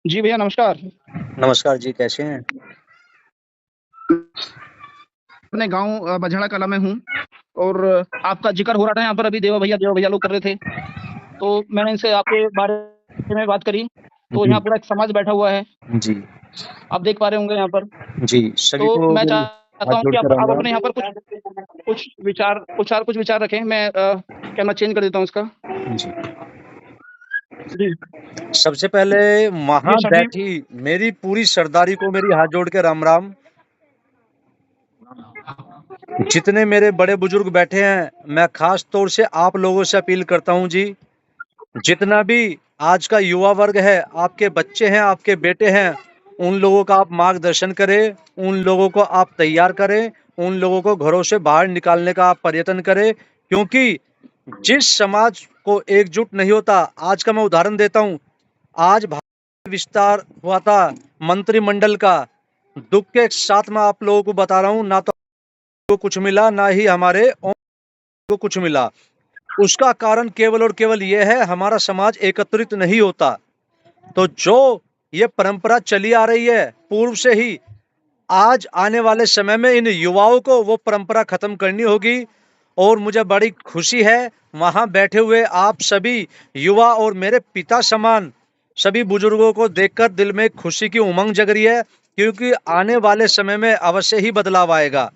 जी भैया नमस्कार। नमस्कार जी, कैसे हैं? अपने गाँव बझड़ा कला में हूँ और आपका ज़िक्र हो रहा था यहाँ पर अभी देवा भैया लोग कर रहे थे। तो मैंने इनसे आपके बारे में बात करी, तो यहाँ जी, पूरा एक समाज बैठा हुआ है, जी, आप देख पा रहे होंगे यहाँ पर। जी, सभी तो को मैं मेरी चाहता हाथ हूँ जोड़ कि के राम आप राम। अपने यहाँ पर कुछ विचार रखें। मैं कैमरा चेंज कर देता हूँ इसका। जी, जी, सबसे पहले ये वहाँ सभी बैठी मेरी पूरी सरदारी को मेरी हाथ जोड़ के राम राम। जितने मेरे बड़े बुजुर्ग बैठे हैं, मैं खास तौर से आप लोगों से अपील करता हूँ जी, जितना भी आज का युवा वर्ग है, आपके बच्चे हैं, आपके बेटे हैं, उन लोगों का आप मार्गदर्शन करें, उन लोगों को आप तैयार करें, उन लोगों को घरों से बाहर निकालने का आप प्रयत्न करें, क्योंकि जिस समाज को एकजुट नहीं होता, आज का मैं उदाहरण देता हूँ, आज भारत विस्तार हुआ था मंत्रिमंडल का, दुख के साथ मैं आप लोगों को बता रहा हूँ, ना तो को कुछ मिला, ना ही हमारे को कुछ मिला। उसका कारण केवल और केवल ये है, हमारा समाज एकत्रित नहीं होता। तो जो ये परंपरा चली आ रही है पूर्व से ही, आज आने वाले समय में इन युवाओं को वो परंपरा खत्म करनी होगी। और मुझे बड़ी खुशी है वहां बैठे हुए आप सभी युवा और मेरे पिता समान सभी बुजुर्गों को देखकर दिल में खुशी की उमंग जग रही है, क्योंकि आने वाले समय में अवश्य ही बदलाव आएगा।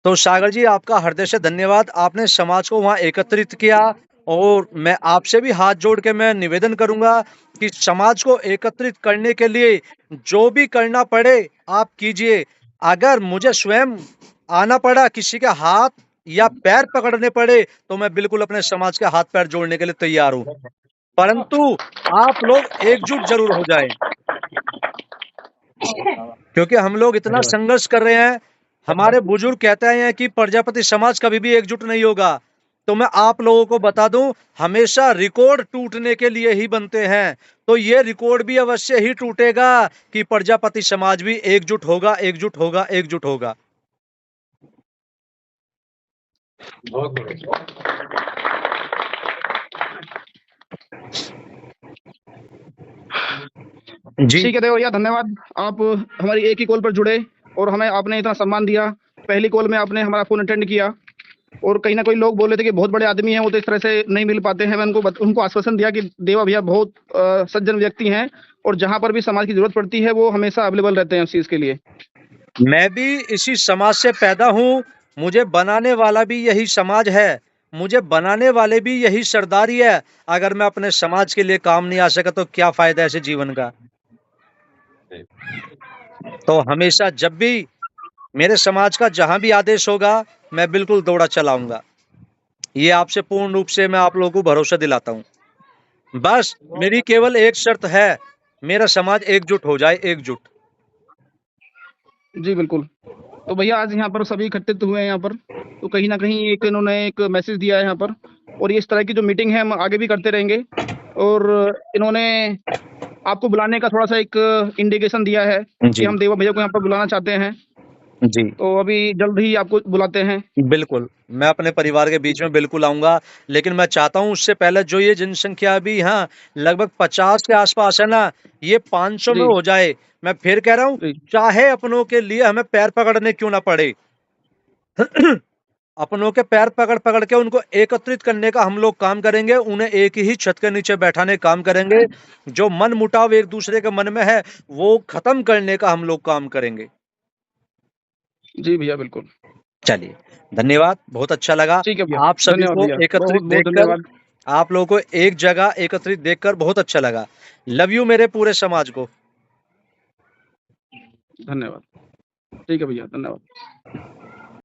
तो सागर जी, आपका हृदय से धन्यवाद, आपने समाज को वहां एकत्रित किया। और मैं आपसे भी हाथ जोड़ के मैं निवेदन करूंगा कि समाज को एकत्रित करने के लिए जो भी करना पड़े आप कीजिए। अगर मुझे स्वयं आना पड़ा, किसी के हाथ या पैर पकड़ने पड़े, तो मैं बिल्कुल अपने समाज के हाथ पैर जोड़ने के लिए तैयार हूं। परंतु आप लोग एकजुट जरूर हो जाएं, क्योंकि हम लोग इतना संघर्ष कर रहे हैं। हमारे बुजुर्ग कहते हैं कि प्रजापति समाज कभी भी एकजुट नहीं होगा। तो मैं आप लोगों को बता दूं, हमेशा रिकॉर्ड टूटने के लिए ही बनते हैं। तो ये रिकॉर्ड भी अवश्य ही टूटेगा कि प्रजापति समाज भी एकजुट होगा, एकजुट होगा, एकजुट होगा। जी, ठीक है देव भैया धन्यवाद। आप हमारी एक ही कॉल पर जुड़े और हमें आपने इतना सम्मान दिया। पहली कॉल में आपने हमारा फ़ोन अटेंड किया और कहीं न कहीं लोग बोल रहे थे कि बहुत बड़े आदमी हैं, वो तो इस तरह से नहीं मिल पाते हैं। मैं उनको आश्वासन दिया कि देवा भैया बहुत सज्जन व्यक्ति हैं और जहाँ पर भी समाज की ज़रूरत पड़ती है, वो हमेशा अवेलेबल रहते हैं उस चीज़ के लिए। मैं भी इसी समाज से पैदा हूं, मुझे बनाने वाला भी यही समाज है, मुझे बनाने वाले भी यही सरदारी है। अगर मैं अपने समाज के लिए काम नहीं आ सका तो क्या फायदा ऐसे जीवन का। तो हमेशा जब भी मेरे समाज का जहां भी आदेश होगा, मैं बिल्कुल दौड़ा चलाऊंगा। ये आपसे पूर्ण रूप से मैं आप लोगों को भरोसा दिलाता हूं। बस मेरी केवल एक शर्त है, मेरा समाज एकजुट हो जाए, एकजुट। जी, बिल्कुल। तो भैया आज यहाँ पर सभी इकट्ठित हुए हैं यहाँ पर, तो कहीं न कहीं एक इन्होंने एक मैसेज दिया है यहाँ पर और ये इस तरह की जो मीटिंग है हम आगे भी करते रहेंगे और इन्होंने आपको बुलाने का थोड़ा-सा एक इंडिकेशन दिया है कि जी, हम देवा भैया को यहाँ पर बुलाना चाहते हैं, जी, तो अभी जल्द ही आपको बुलाते हैं। बिल्कुल। मैं अपने परिवार के बीच में बिल्कुल आऊंगा, लेकिन मैं चाहता हूं उससे पहले जो ये जनसंख्या अभी यहाँ लगभग 50 के आसपास है ना, ये 500 में जी, हो जाए। मैं फिर कह रहा हूँ, जी, चाहे अपनों के लिए हमें पैर पकड़ने क्यों ना पड़े, अपनों के पैर पकड़ पकड़ के उनको एकत्रित करने का हम लोग काम करेंगे, उन्हें एक ही छत के नीचे बैठाने काम करेंगे। जो मन मुटाव एक दूसरे के मन में है, वो खत्म करने का हम लोग काम करेंगे। जी भैया बिल्कुल। चलिए, धन्यवाद, बहुत अच्छा लगा ठीक है भैया, आप सभी धन्यवाद को भैया, एकत्रित बहुत-बहुत देखकर, धन्यवाद। आप लोगों को एक जगह एकत्रित देखकर बहुत अच्छा लगा। लव यू मेरे पूरे समाज को। धन्यवाद। ठीक है भैया, धन्यवाद।